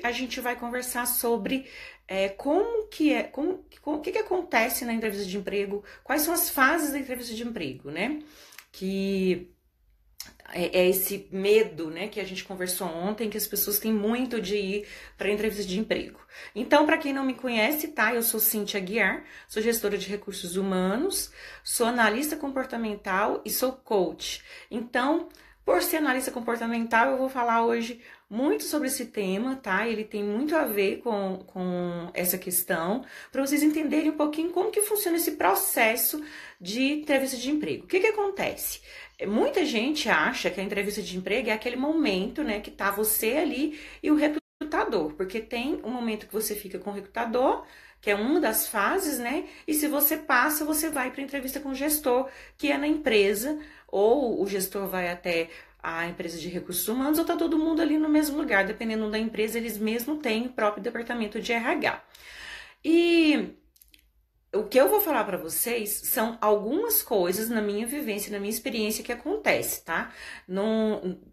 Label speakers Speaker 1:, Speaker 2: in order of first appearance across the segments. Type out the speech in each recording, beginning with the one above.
Speaker 1: a gente vai conversar sobre o que acontece na entrevista de emprego, quais são as fases da entrevista de emprego, né? Que é esse medo, né, que a gente conversou ontem, que as pessoas têm muito de ir para entrevista de emprego. Então, para quem não me conhece, tá? Eu sou Cíntia Aguiar, sou gestora de recursos humanos, sou analista comportamental e sou coach. Então, por ser analista comportamental, eu vou falar hoje muito sobre esse tema, tá? Ele tem muito a ver com essa questão, para vocês entenderem um pouquinho como que funciona esse processo de entrevista de emprego. O que acontece? Muita gente acha que a entrevista de emprego é aquele momento, né, que tá você ali e o recrutador, porque tem um momento que você fica com o recrutador, que é uma das fases, né, e se você passa, você vai para entrevista com o gestor, que é na empresa, ou o gestor vai até a empresa de recursos humanos, ou tá todo mundo ali no mesmo lugar, dependendo da empresa, eles mesmo têm o próprio departamento de RH. E o que eu vou falar para vocês são algumas coisas na minha vivência, na minha experiência que acontece, tá?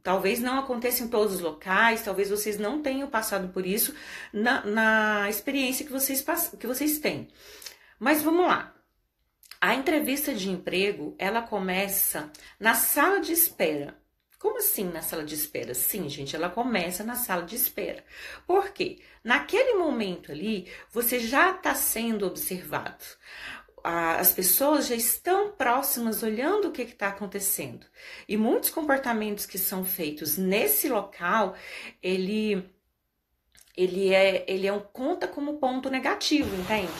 Speaker 1: Talvez não aconteça em todos os locais, talvez vocês não tenham passado por isso na experiência que vocês têm. Mas vamos lá. A entrevista de emprego, ela começa na sala de espera. Como assim na sala de espera? Sim, gente, ela começa na sala de espera. Por quê? Naquele momento ali, você já está sendo observado. As pessoas já estão próximas olhando o que está acontecendo. E muitos comportamentos que são feitos nesse local, ele conta como ponto negativo, entende?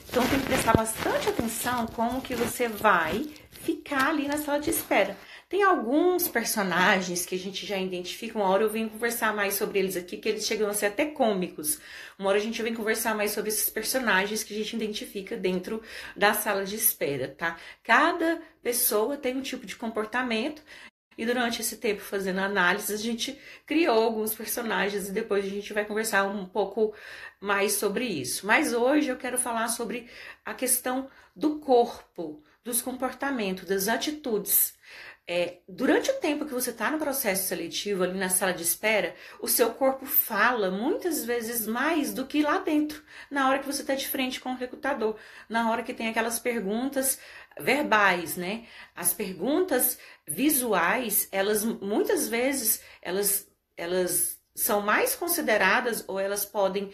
Speaker 1: Então tem que prestar bastante atenção como que você vai ficar ali na sala de espera. Tem alguns personagens que a gente já identifica, uma hora eu venho conversar mais sobre eles aqui, que eles chegam a ser até cômicos. Uma hora a gente vem conversar mais sobre esses personagens que a gente identifica dentro da sala de espera, tá? Cada pessoa tem um tipo de comportamento e durante esse tempo fazendo análise a gente criou alguns personagens e depois a gente vai conversar um pouco mais sobre isso. Mas hoje eu quero falar sobre a questão do corpo, dos comportamentos, das atitudes. Durante o tempo que você está no processo seletivo, ali na sala de espera, o seu corpo fala muitas vezes mais do que lá dentro, na hora que você está de frente com o recrutador, na hora que tem aquelas perguntas verbais, né? As perguntas visuais, elas muitas vezes, elas são mais consideradas ou elas podem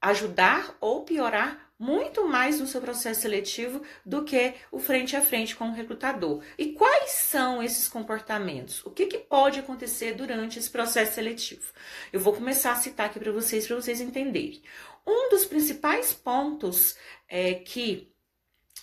Speaker 1: ajudar ou piorar muito mais no seu processo seletivo do que o frente a frente com o recrutador. E quais são esses comportamentos? O que pode acontecer durante esse processo seletivo? Eu vou começar a citar aqui para vocês entenderem. Um dos principais pontos que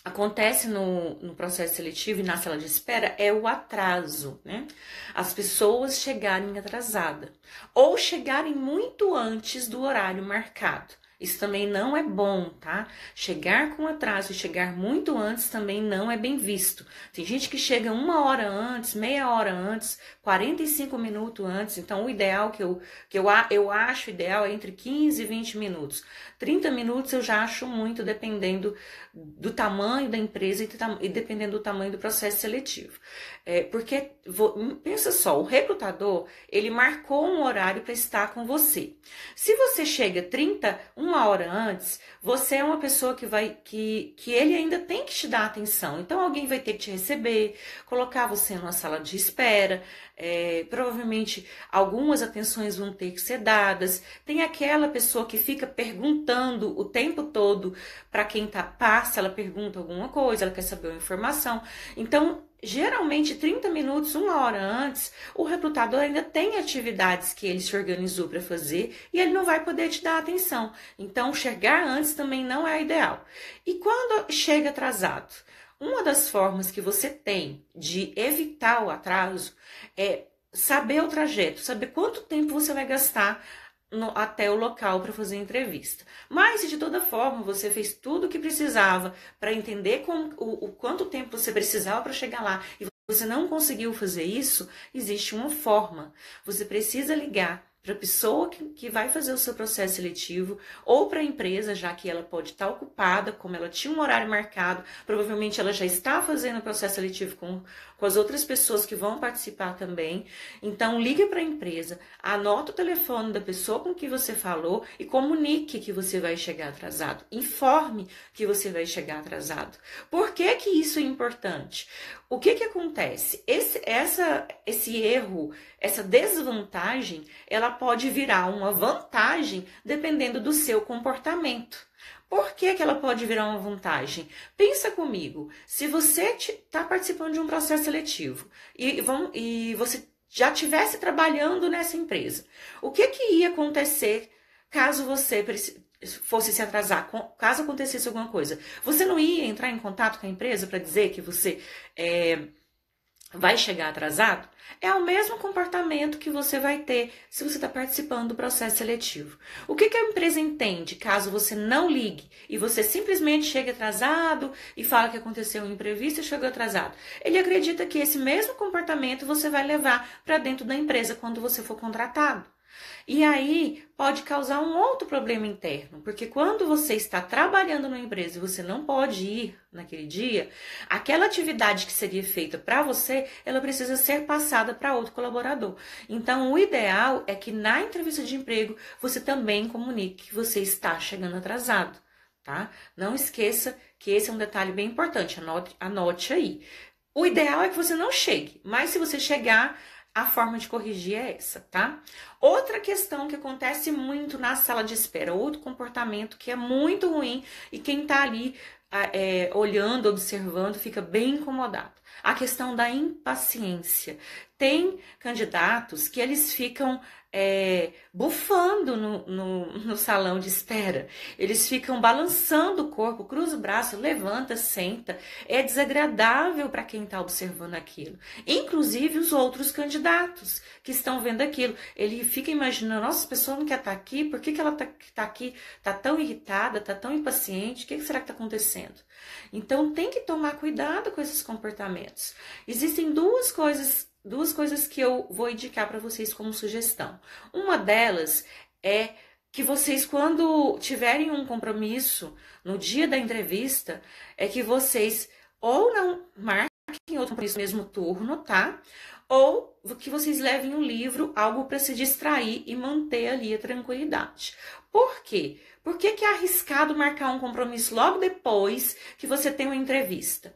Speaker 1: acontece no processo seletivo e na sala de espera é o atraso, né? As pessoas chegarem atrasadas ou chegarem muito antes do horário marcado. Isso também não é bom, tá? Chegar com atraso e chegar muito antes também não é bem visto. Tem gente que chega 1 hora antes, meia hora antes, 45 minutos antes. Então, o ideal eu acho ideal é entre 15 e 20 minutos. 30 minutos eu já acho muito, dependendo do tamanho da empresa e dependendo do tamanho do processo seletivo. Porque, pensa só, o recrutador, ele marcou um horário para estar com você. Se você chega 1 hora antes, você é uma pessoa que ele ainda tem que te dar atenção. Então, alguém vai ter que te receber, colocar você numa sala de espera, provavelmente algumas atenções vão ter que ser dadas. Tem aquela pessoa que fica perguntando o tempo todo para quem passa, ela pergunta alguma coisa, ela quer saber uma informação. Então, geralmente 30 minutos, 1 hora antes, o recrutador ainda tem atividades que ele se organizou para fazer e ele não vai poder te dar atenção. Então, chegar antes também não é ideal. E quando chega atrasado? Uma das formas que você tem de evitar o atraso é saber o trajeto, saber quanto tempo você vai gastar até o local para fazer a entrevista. Mas se de toda forma você fez tudo o que precisava para entender o quanto tempo você precisava para chegar lá e você não conseguiu fazer isso, existe uma forma. Você precisa ligar para a pessoa que vai fazer o seu processo seletivo, ou para a empresa, já que ela pode estar ocupada, como ela tinha um horário marcado, provavelmente ela já está fazendo o processo seletivo com as outras pessoas que vão participar também. Então, ligue para a empresa, anota o telefone da pessoa com que você falou e comunique que você vai chegar atrasado. Informe que você vai chegar atrasado. Por que que isso é importante? O que que acontece? Esse erro, essa desvantagem, ela pode virar uma vantagem dependendo do seu comportamento. Por que que ela pode virar uma vantagem? Pensa comigo, se você está participando de um processo seletivo e você já estivesse trabalhando nessa empresa, o que que ia acontecer caso você fosse se atrasar, caso acontecesse alguma coisa? Você não ia entrar em contato com a empresa para dizer que você vai chegar atrasado? É o mesmo comportamento que você vai ter se você está participando do processo seletivo. O que que a empresa entende caso você não ligue e você simplesmente chegue atrasado e fala que aconteceu um imprevisto e chegou atrasado? Ele acredita que esse mesmo comportamento você vai levar para dentro da empresa quando você for contratado. E aí pode causar um outro problema interno, porque quando você está trabalhando numa empresa e você não pode ir naquele dia, aquela atividade que seria feita para você, ela precisa ser passada para outro colaborador. Então, o ideal é que na entrevista de emprego você também comunique que você está chegando atrasado, tá? Não esqueça que esse é um detalhe bem importante, anote aí. O ideal é que você não chegue, mas se você chegar, a forma de corrigir é essa, tá? Outra questão que acontece muito na sala de espera, outro comportamento que é muito ruim e quem tá ali olhando, observando, fica bem incomodado. A questão da impaciência. Tem candidatos que eles ficam bufando no salão de espera. Eles ficam balançando o corpo, cruza o braço, levanta, senta. É desagradável para quem está observando aquilo. Inclusive os outros candidatos que estão vendo aquilo. Ele fica imaginando, nossa, essa pessoa não quer estar aqui, por que ela está aqui? Está tão irritada, está tão impaciente, o que será que está acontecendo? Então tem que tomar cuidado com esses comportamentos. Existem duas coisas que eu vou indicar para vocês como sugestão. Uma delas é que vocês, quando tiverem um compromisso no dia da entrevista, é que vocês ou não marquem outro compromisso no mesmo turno, tá? Ou que vocês levem um livro, algo para se distrair e manter ali a tranquilidade. Por quê? Por que é arriscado marcar um compromisso logo depois que você tem uma entrevista?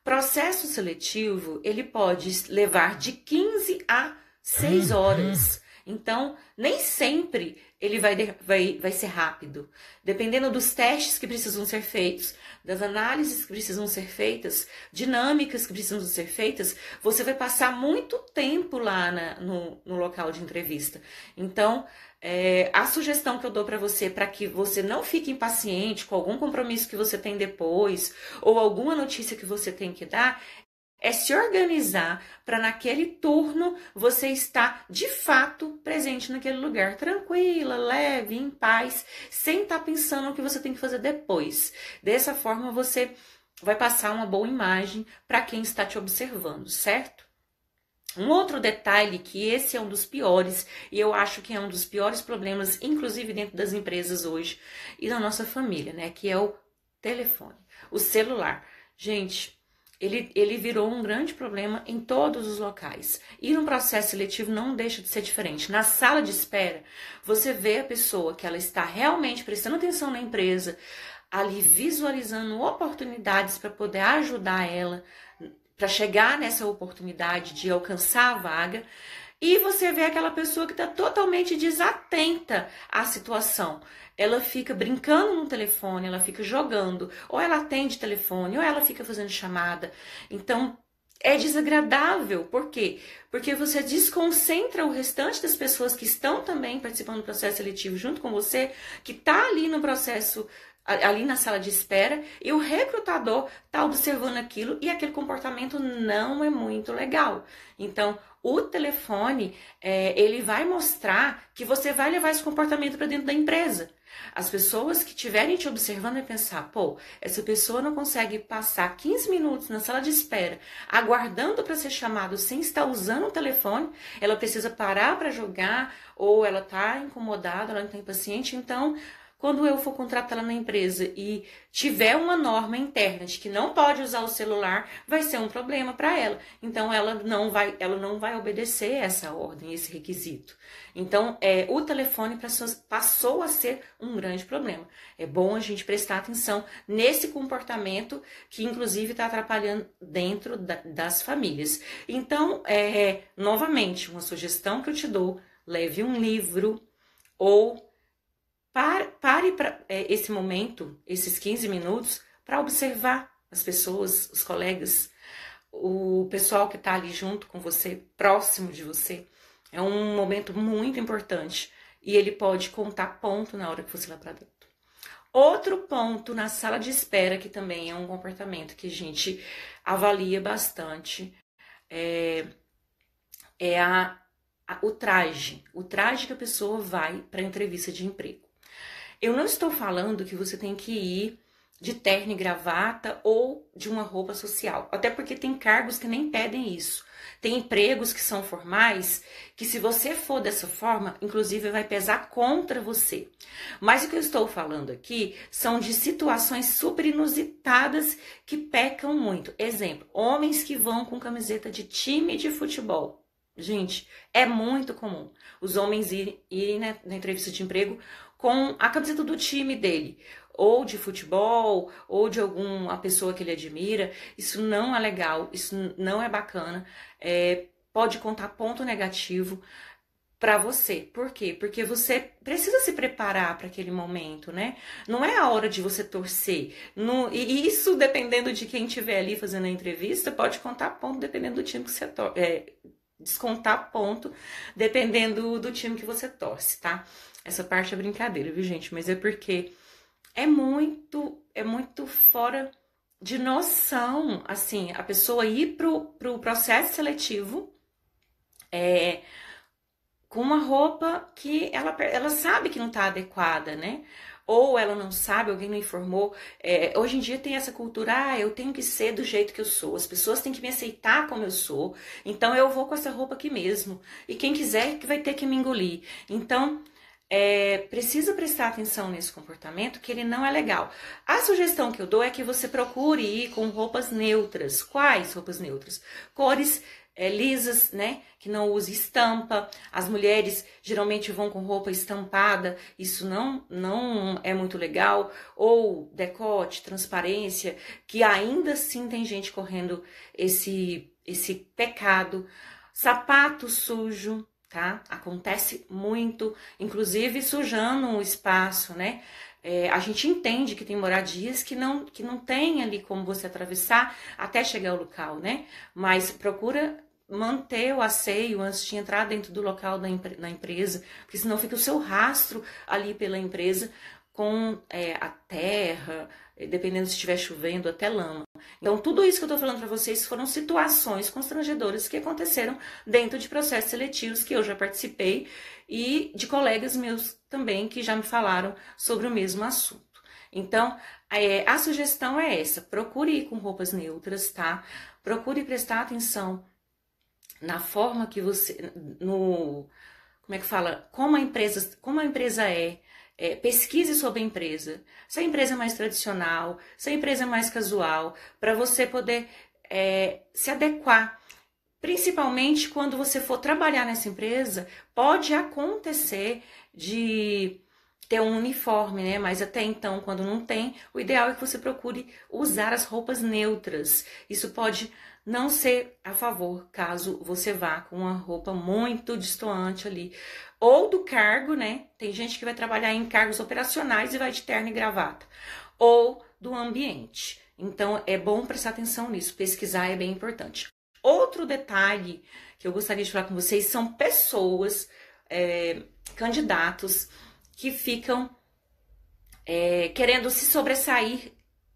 Speaker 1: Processo seletivo, ele pode levar de 15 a 6 horas. Então, nem sempre ele vai ser rápido. Dependendo dos testes que precisam ser feitos, das análises que precisam ser feitas, dinâmicas que precisam ser feitas, você vai passar muito tempo lá no local de entrevista. Então, a sugestão que eu dou para você, para que você não fique impaciente com algum compromisso que você tem depois, ou alguma notícia que você tem que dar, é se organizar para naquele turno você estar de fato presente naquele lugar, tranquila, leve, em paz, sem estar pensando no que você tem que fazer depois. Dessa forma você vai passar uma boa imagem para quem está te observando, certo? Um outro detalhe, que esse é um dos piores, e eu acho que é um dos piores problemas, inclusive dentro das empresas hoje e da nossa família, né? Que é o telefone, o celular. Gente, ele virou um grande problema em todos os locais. E no processo seletivo não deixa de ser diferente. Na sala de espera, você vê a pessoa que ela está realmente prestando atenção na empresa, ali visualizando oportunidades para poder ajudar ela, para chegar nessa oportunidade de alcançar a vaga. E você vê aquela pessoa que está totalmente desatenta à situação. Ela fica brincando no telefone, ela fica jogando, ou ela atende telefone, ou ela fica fazendo chamada. Então, é desagradável. Por quê? Porque você desconcentra o restante das pessoas que estão também participando do processo seletivo junto com você, que está ali no processo, ali na sala de espera, e o recrutador está observando aquilo e aquele comportamento não é muito legal. Então, O telefone, ele vai mostrar que você vai levar esse comportamento para dentro da empresa. As pessoas que estiverem te observando vai pensar, pô, essa pessoa não consegue passar 15 minutos na sala de espera, aguardando para ser chamado sem estar usando o telefone, ela precisa parar para jogar, ou ela está incomodada, ela não está impaciente, então... Quando eu for contratá-la na empresa e tiver uma norma interna de que não pode usar o celular, vai ser um problema para ela. Então, ela não vai obedecer essa ordem, esse requisito. Então, o telefone passou a ser um grande problema. É bom a gente prestar atenção nesse comportamento que, inclusive, está atrapalhando dentro das famílias. Então, novamente, uma sugestão que eu te dou, leve um livro ou... Pare para esse momento, esses 15 minutos, para observar as pessoas, os colegas, o pessoal que está ali junto com você, próximo de você. É um momento muito importante e ele pode contar ponto na hora que você vai para dentro. Outro ponto na sala de espera, que também é um comportamento que a gente avalia bastante, o traje. O traje que a pessoa vai para a entrevista de emprego. Eu não estou falando que você tem que ir de terno e gravata ou de uma roupa social. Até porque tem cargos que nem pedem isso. Tem empregos que são formais, que se você for dessa forma, inclusive vai pesar contra você. Mas o que eu estou falando aqui são de situações super inusitadas que pecam muito. Exemplo, homens que vão com camiseta de time de futebol. Gente, é muito comum os homens irem na entrevista de emprego com a camiseta do time dele, ou de futebol, ou de alguma pessoa que ele admira. Isso não é legal, isso não é bacana, pode contar ponto negativo para você. Por quê? Porque você precisa se preparar para aquele momento, né? Não é a hora de você torcer. E isso, dependendo de quem estiver ali fazendo a entrevista, pode contar ponto dependendo do time que você descontar ponto dependendo do time que você torce, tá? Essa parte é brincadeira, viu, gente? Mas é porque é muito fora de noção, assim, a pessoa ir pro processo seletivo com uma roupa que ela sabe que não tá adequada, né? Ou ela não sabe, alguém não informou. Hoje em dia tem essa cultura, eu tenho que ser do jeito que eu sou, as pessoas têm que me aceitar como eu sou, então eu vou com essa roupa aqui mesmo, e quem quiser que vai ter que me engolir. Então, precisa prestar atenção nesse comportamento, que ele não é legal. A sugestão que eu dou é que você procure ir com roupas neutras. Quais roupas neutras? Cores lisas, né? Que não use estampa. As mulheres geralmente vão com roupa estampada, isso não é muito legal. Ou decote, transparência, que ainda assim tem gente correndo esse pecado. Sapato sujo, tá? Acontece muito, inclusive sujando o espaço, né? A gente entende que tem moradias que não tem ali como você atravessar até chegar ao local, né? Mas procura manter o asseio antes de entrar dentro do local da empresa, porque senão fica o seu rastro ali pela empresa com a terra, dependendo se estiver chovendo, até lama. Então, tudo isso que eu estou falando para vocês foram situações constrangedoras que aconteceram dentro de processos seletivos que eu já participei e de colegas meus também que já me falaram sobre o mesmo assunto. Então, a sugestão é essa: procure ir com roupas neutras, tá? Procure prestar atenção na forma que você... como é que fala? Como a empresa é. Pesquise sobre a empresa, se a empresa é mais tradicional, se a empresa é mais casual, para você poder se adequar. Principalmente quando você for trabalhar nessa empresa, pode acontecer de ter um uniforme, né? Mas até então, quando não tem, o ideal é que você procure usar as roupas neutras. Isso pode não ser a favor, caso você vá com uma roupa muito destoante ali. Ou do cargo, né? Tem gente que vai trabalhar em cargos operacionais e vai de terno e gravata. Ou do ambiente. Então, é bom prestar atenção nisso. Pesquisar é bem importante. Outro detalhe que eu gostaria de falar com vocês são pessoas, candidatos, que ficam querendo se sobressair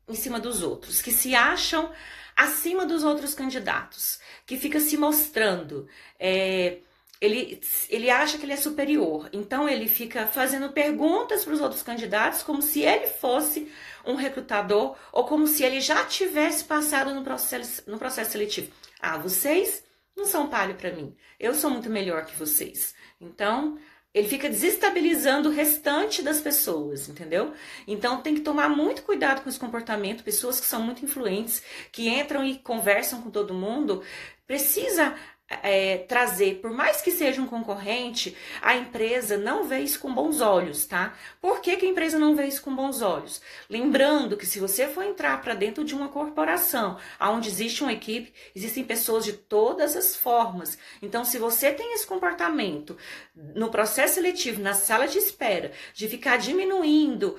Speaker 1: em cima dos outros, que se acham acima dos outros candidatos, que fica se mostrando. Ele acha que ele é superior, então ele fica fazendo perguntas para os outros candidatos como se ele fosse um recrutador ou como se ele já tivesse passado no processo seletivo. Ah, vocês não são palho para mim, eu sou muito melhor que vocês. Então, ele fica desestabilizando o restante das pessoas, entendeu? Então tem que tomar muito cuidado com esse comportamento. Pessoas que são muito influentes, que entram e conversam com todo mundo, precisa trazer, por mais que seja um concorrente, a empresa não vê isso com bons olhos, tá? Por que a empresa não vê isso com bons olhos? Lembrando que se você for entrar para dentro de uma corporação, onde existe uma equipe, existem pessoas de todas as formas. Então, se você tem esse comportamento no processo seletivo, na sala de espera, de ficar diminuindo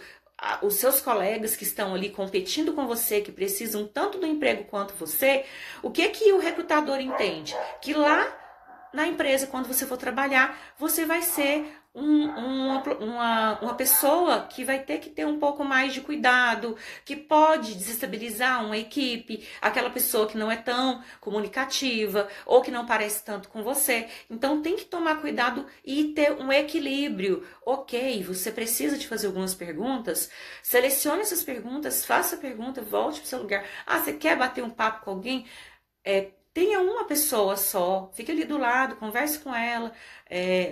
Speaker 1: os seus colegas que estão ali competindo com você, que precisam tanto do emprego quanto você, o que o recrutador entende? Que lá na empresa, quando você for trabalhar, você vai ser uma pessoa que vai ter que ter um pouco mais de cuidado, que pode desestabilizar uma equipe, aquela pessoa que não é tão comunicativa ou que não parece tanto com você. Então tem que tomar cuidado e ter um equilíbrio. Ok, você precisa de fazer algumas perguntas, selecione essas perguntas, faça a pergunta, volte para o seu lugar. Ah, você quer bater um papo com alguém? Tenha uma pessoa só, fique ali do lado, converse com ela,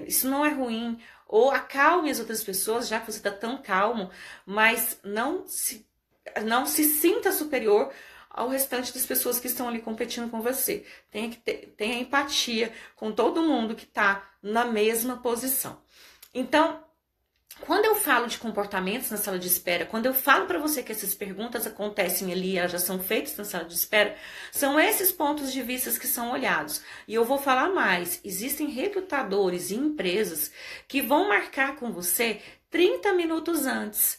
Speaker 1: isso não é ruim. Ou acalme as outras pessoas, já que você está tão calmo, mas não se sinta superior ao restante das pessoas que estão ali competindo com você. Tenha empatia com todo mundo que está na mesma posição. Então, quando eu falo de comportamentos na sala de espera, quando eu falo para você que essas perguntas acontecem ali, elas já são feitas na sala de espera, são esses pontos de vista que são olhados. E eu vou falar mais, existem recrutadores e empresas que vão marcar com você 30 minutos antes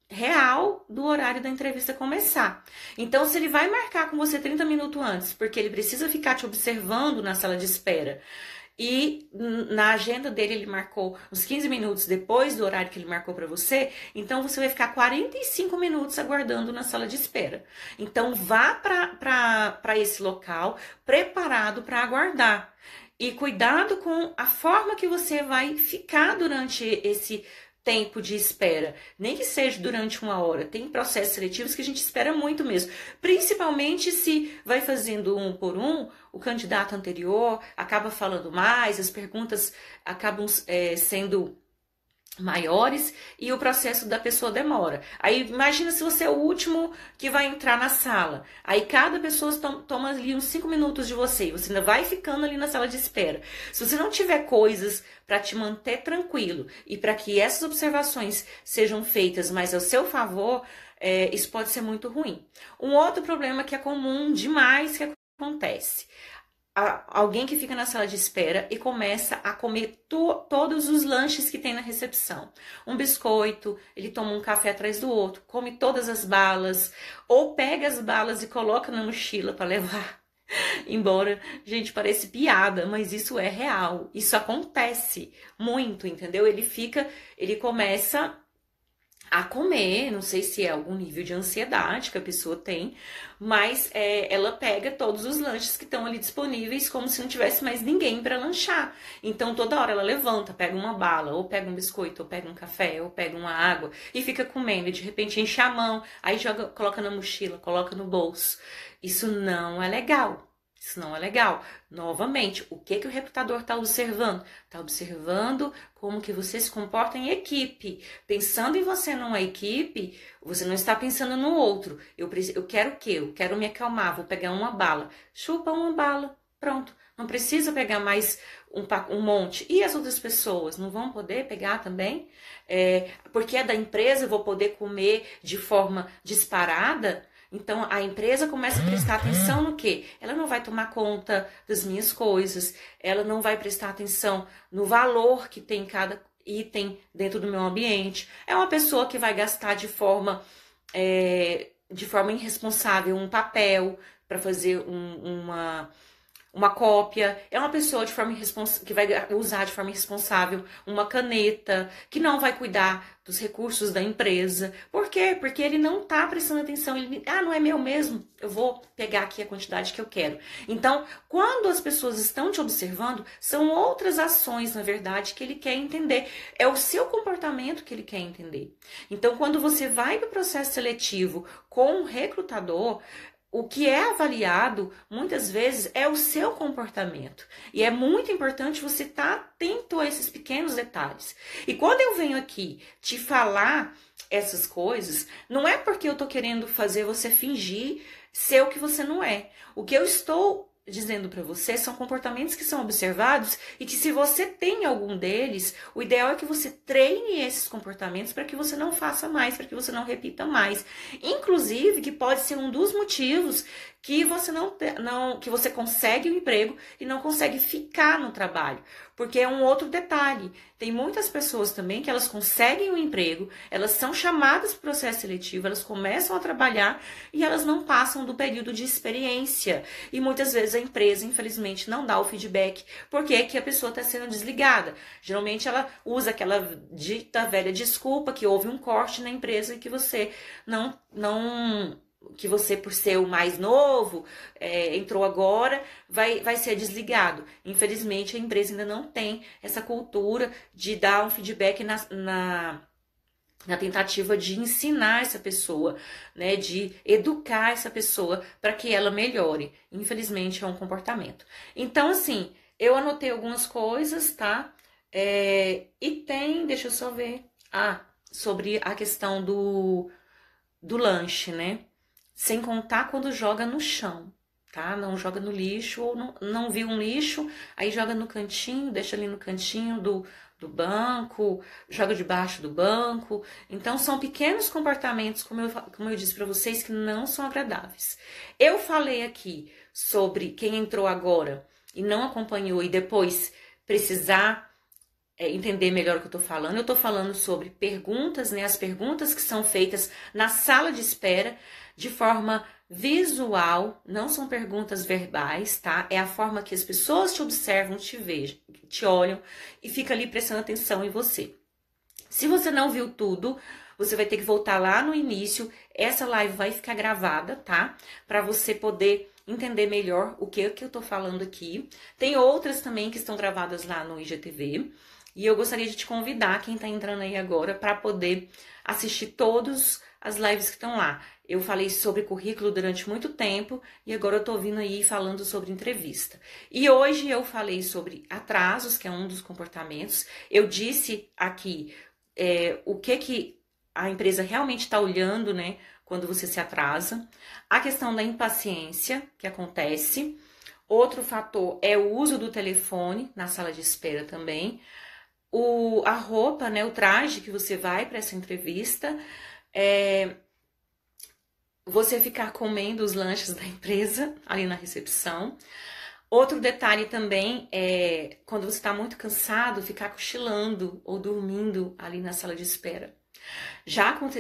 Speaker 1: real do horário da entrevista começar. Então, se ele vai marcar com você 30 minutos antes, porque ele precisa ficar te observando na sala de espera, e na agenda dele ele marcou uns 15 minutos depois do horário que ele marcou para você, então você vai ficar 45 minutos aguardando na sala de espera. Então vá para esse local preparado para aguardar. E cuidado com a forma que você vai ficar durante esse tempo de espera, nem que seja durante 1 hora. Tem processos seletivos que a gente espera muito mesmo, principalmente se vai fazendo um por um, o candidato anterior acaba falando mais, as perguntas acabam sendo maiores e o processo da pessoa demora. Aí imagina se você é o último que vai entrar na sala. Aí cada pessoa toma ali uns 5 minutos de você e você ainda vai ficando ali na sala de espera. Se você não tiver coisas para te manter tranquilo e para que essas observações sejam feitas mais ao seu favor, isso pode ser muito ruim. Um outro problema que é comum demais que acontece: alguém que fica na sala de espera e começa a comer todos os lanches que tem na recepção. Um biscoito, ele toma um café atrás do outro, come todas as balas, ou pega as balas e coloca na mochila para levar embora. Gente, parece piada, mas isso é real. Isso acontece muito, entendeu? Ele começa a comer, não sei se é algum nível de ansiedade que a pessoa tem, mas ela pega todos os lanches que estão ali disponíveis como se não tivesse mais ninguém para lanchar. Então toda hora ela levanta, pega uma bala, ou pega um biscoito, ou pega um café, ou pega uma água e fica comendo, e de repente enche a mão, aí coloca na mochila, coloca no bolso. Isso não é legal. Isso não é legal. Novamente, o que o recrutador está observando? Está observando como que você se comporta em equipe. Pensando em você numa equipe, você não está pensando no outro. Eu quero o quê? Eu quero me acalmar, vou pegar uma bala. Chupa uma bala, pronto. Não precisa pegar mais um monte. E as outras pessoas não vão poder pegar também? Porque é da empresa, eu vou poder comer de forma disparada? Então, a empresa começa a prestar atenção no quê? Ela não vai tomar conta das minhas coisas, ela não vai prestar atenção no valor que tem cada item dentro do meu ambiente. É uma pessoa que vai gastar de forma irresponsável um papel para fazer uma cópia, é uma pessoa de forma que vai usar de forma irresponsável uma caneta, que não vai cuidar dos recursos da empresa. Por quê? Porque ele não tá prestando atenção. Ele, não é meu mesmo, eu vou pegar aqui a quantidade que eu quero. Então, quando as pessoas estão te observando, são outras ações, na verdade, que ele quer entender. É o seu comportamento que ele quer entender. Então, quando você vai para o processo seletivo com um recrutador, o que é avaliado, muitas vezes, é o seu comportamento. E é muito importante você estar atento a esses pequenos detalhes. E quando eu venho aqui te falar essas coisas, não é porque eu tô querendo fazer você fingir ser o que você não é. O que eu estou dizendo para você são comportamentos que são observados e que, se você tem algum deles, o ideal é que você treine esses comportamentos para que você não faça mais, para que você não repita mais. Inclusive, que pode ser um dos motivos que você que você consegue um emprego e não consegue ficar no trabalho. Porque é um outro detalhe. Tem muitas pessoas também que elas conseguem um emprego, elas são chamadas para o processo seletivo, elas começam a trabalhar e elas não passam do período de experiência. E muitas vezes a empresa, infelizmente, não dá o feedback porque é que a pessoa está sendo desligada. Geralmente ela usa aquela dita velha desculpa que houve um corte na empresa e que você que você, por ser o mais novo, entrou agora, vai ser desligado. Infelizmente, a empresa ainda não tem essa cultura de dar um feedback na tentativa de ensinar essa pessoa, né, de educar essa pessoa para que ela melhore. Infelizmente, é um comportamento. Então, assim, eu anotei algumas coisas, tá? E tem, deixa eu só ver, sobre a questão do lanche, né? Sem contar quando joga no chão, tá? Não joga no lixo, ou não viu um lixo, aí joga no cantinho, deixa ali no cantinho do banco, joga debaixo do banco. Então, são pequenos comportamentos, como eu disse para vocês, que não são agradáveis. Eu falei aqui sobre quem entrou agora e não acompanhou e depois precisar entender melhor o que eu tô falando. Eu tô falando sobre perguntas, né? As perguntas que são feitas na sala de espera de forma visual, não são perguntas verbais, tá? É a forma que as pessoas te observam, te vejam, te olham e fica ali prestando atenção em você. Se você não viu tudo, você vai ter que voltar lá no início. Essa live vai ficar gravada, tá? Para você poder entender melhor o que eu tô falando aqui. Tem outras também que estão gravadas lá no IGTV. E eu gostaria de te convidar, quem tá entrando aí agora, para poder assistir todas as lives que estão lá. Eu falei sobre currículo durante muito tempo e agora eu tô vindo aí falando sobre entrevista. E hoje eu falei sobre atrasos, que é um dos comportamentos. Eu disse aqui o que a empresa realmente está olhando, né, quando você se atrasa. A questão da impaciência que acontece. Outro fator é o uso do telefone na sala de espera também. A roupa, né, o traje que você vai para essa entrevista, você ficar comendo os lanches da empresa ali na recepção. Outro detalhe também é quando você está muito cansado, ficar cochilando ou dormindo ali na sala de espera.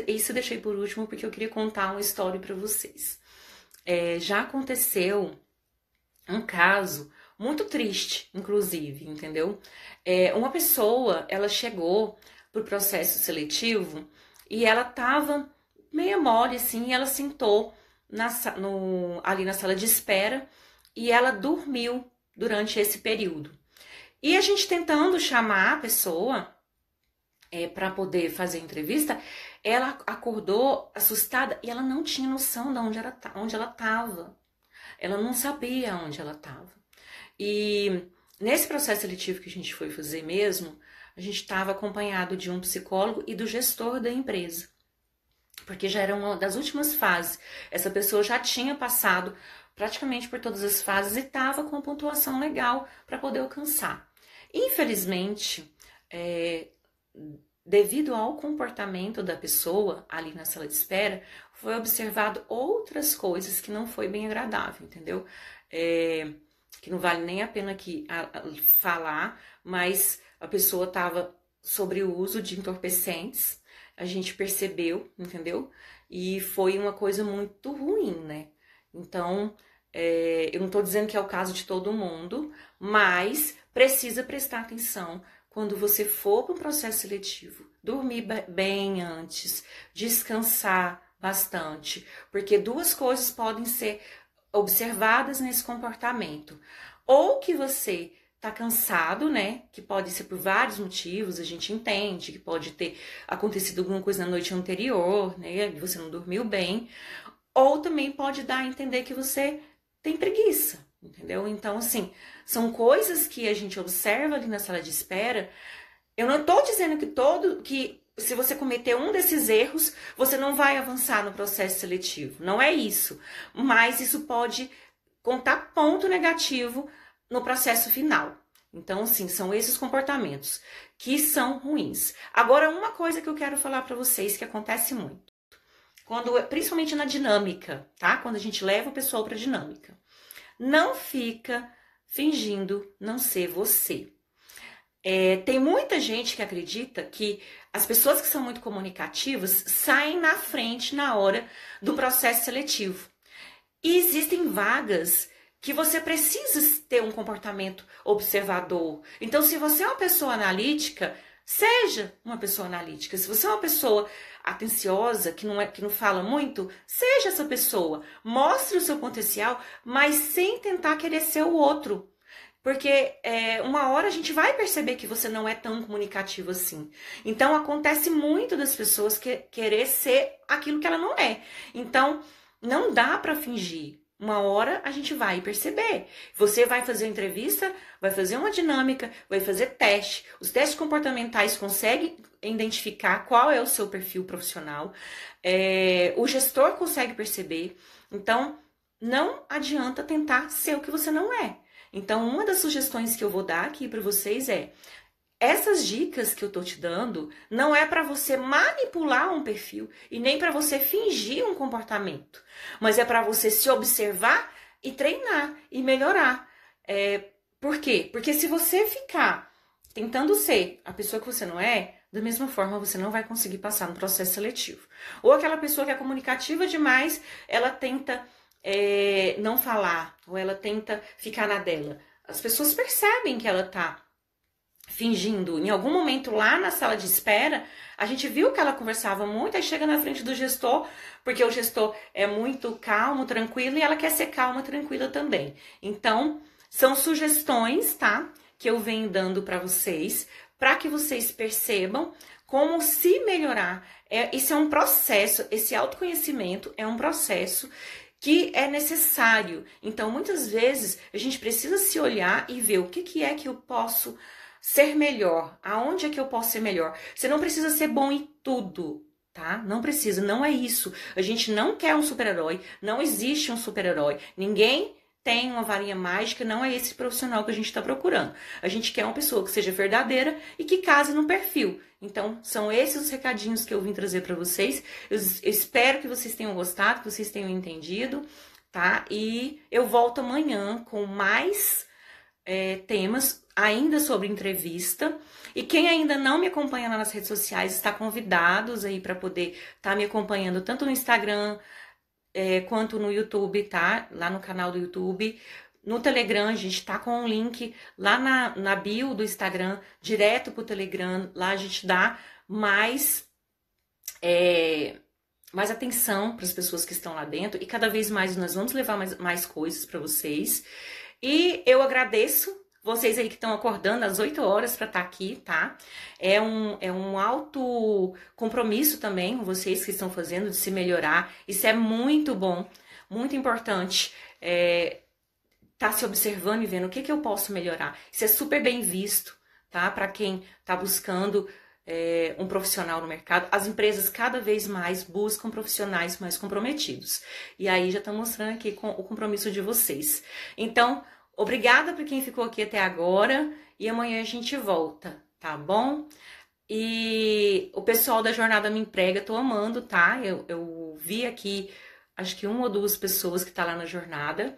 Speaker 1: Isso eu deixei por último porque eu queria contar uma história para vocês. Já aconteceu um caso muito triste, inclusive, entendeu? Uma pessoa, ela chegou pro processo seletivo e ela tava meio mole, assim, e ela sentou ali na sala de espera e ela dormiu durante esse período. E a gente tentando chamar a pessoa para poder fazer a entrevista, ela acordou assustada e ela não tinha noção de onde ela estava. Ela não sabia onde ela estava. E nesse processo seletivo que a gente foi fazer mesmo, a gente estava acompanhado de um psicólogo e do gestor da empresa. Porque já era uma das últimas fases. Essa pessoa já tinha passado praticamente por todas as fases e estava com uma pontuação legal para poder alcançar. Infelizmente, devido ao comportamento da pessoa ali na sala de espera, foi observado outras coisas que não foi bem agradável, entendeu? Que não vale nem a pena aqui falar, mas a pessoa estava sobre o uso de entorpecentes, a gente percebeu, entendeu? E foi uma coisa muito ruim, né? Então, Eu não estou dizendo que é o caso de todo mundo, mas precisa prestar atenção quando você for para o processo seletivo. Dormir bem antes, descansar bastante, porque duas coisas podem ser observadas nesse comportamento. Ou que você tá cansado, né? Que pode ser por vários motivos, a gente entende que pode ter acontecido alguma coisa na noite anterior, né? Você não dormiu bem. Ou também pode dar a entender que você tem preguiça, entendeu? Então, assim, são coisas que a gente observa ali na sala de espera. Eu não tô dizendo que se você cometer um desses erros, você não vai avançar no processo seletivo. Não é isso. Mas isso pode contar ponto negativo no processo final. Então, sim, são esses comportamentos que são ruins. Agora, uma coisa que eu quero falar para vocês que acontece muito, principalmente na dinâmica, tá? Quando a gente leva o pessoal para dinâmica, não fica fingindo não ser você. Tem muita gente que acredita que as pessoas que são muito comunicativas saem na frente na hora do processo seletivo. E existem vagas que você precisa ter um comportamento observador. Então, se você é uma pessoa analítica, seja uma pessoa analítica. Se você é uma pessoa atenciosa, que não fala muito, seja essa pessoa. Mostre o seu potencial, mas sem tentar querer ser o outro. Porque uma hora a gente vai perceber que você não é tão comunicativo assim. Então, acontece muito das pessoas querer ser aquilo que ela não é. Então, não dá para fingir. Uma hora a gente vai perceber. Você vai fazer entrevista, vai fazer uma dinâmica, vai fazer teste. Os testes comportamentais conseguem identificar qual é o seu perfil profissional. O gestor consegue perceber. Então, não adianta tentar ser o que você não é. Então, uma das sugestões que eu vou dar aqui para vocês essas dicas que eu tô te dando não é para você manipular um perfil e nem para você fingir um comportamento, mas é para você se observar e treinar e melhorar. Por quê? Porque se você ficar tentando ser a pessoa que você não é, da mesma forma você não vai conseguir passar no processo seletivo. Ou aquela pessoa que é comunicativa demais, ela tenta não falar, ou ela tenta ficar na dela. As pessoas percebem que ela tá fingindo. Em algum momento lá na sala de espera, a gente viu que ela conversava muito, aí chega na frente do gestor, porque o gestor é muito calmo, tranquilo, e ela quer ser calma, tranquila também. Então, são sugestões, tá? Que eu venho dando para vocês, para que vocês percebam como se melhorar. Isso é um processo, esse autoconhecimento é um processo que é necessário. Então, muitas vezes, a gente precisa se olhar e ver o que é que eu posso ser melhor, aonde é que eu posso ser melhor. Você não precisa ser bom em tudo, tá? Não precisa, não é isso. A gente não quer um super-herói, não existe um super-herói. Ninguém tem uma varinha mágica, não é esse profissional que a gente está procurando. A gente quer uma pessoa que seja verdadeira e que case no perfil. Então, são esses os recadinhos que eu vim trazer para vocês. Eu espero que vocês tenham gostado, que vocês tenham entendido, tá? E eu volto amanhã com mais temas ainda sobre entrevista. E quem ainda não me acompanha lá nas redes sociais está convidados aí para poder estar me acompanhando tanto no Instagram quanto no YouTube, tá? Lá no canal do YouTube. No Telegram, a gente tá com um link lá na bio do Instagram, direto pro Telegram. Lá a gente dá mais atenção para as pessoas que estão lá dentro. E cada vez mais nós vamos levar mais coisas para vocês. E eu agradeço vocês aí que estão acordando às 8 horas para estar aqui, tá? É um alto compromisso também com vocês que estão fazendo de se melhorar. Isso é muito bom, muito importante. Tá se observando e vendo o que eu posso melhorar. Isso é super bem visto, tá? Para quem tá buscando um profissional no mercado. As empresas cada vez mais buscam profissionais mais comprometidos. E aí já tá mostrando aqui com o compromisso de vocês. Então, obrigada por quem ficou aqui até agora e amanhã a gente volta, tá bom? E o pessoal da Jornada Me Emprega, tô amando, tá? Eu vi aqui, acho que uma ou duas pessoas que tá lá na jornada.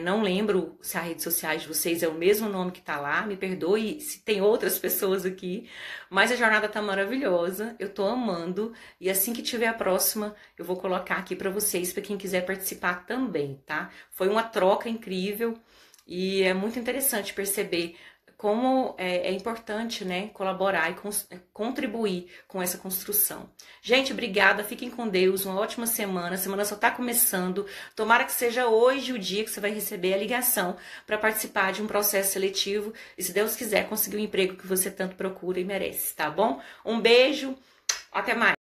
Speaker 1: Não lembro se as redes sociais de vocês é o mesmo nome que tá lá, me perdoe se tem outras pessoas aqui, mas a jornada tá maravilhosa, eu tô amando, e assim que tiver a próxima, eu vou colocar aqui para vocês, para quem quiser participar também, tá? Foi uma troca incrível e é muito interessante perceber como é importante, né, colaborar e contribuir com essa construção. Gente, obrigada, fiquem com Deus, uma ótima semana, a semana só está começando, tomara que seja hoje o dia que você vai receber a ligação para participar de um processo seletivo e, se Deus quiser, conseguir o emprego que você tanto procura e merece, tá bom? Um beijo, até mais!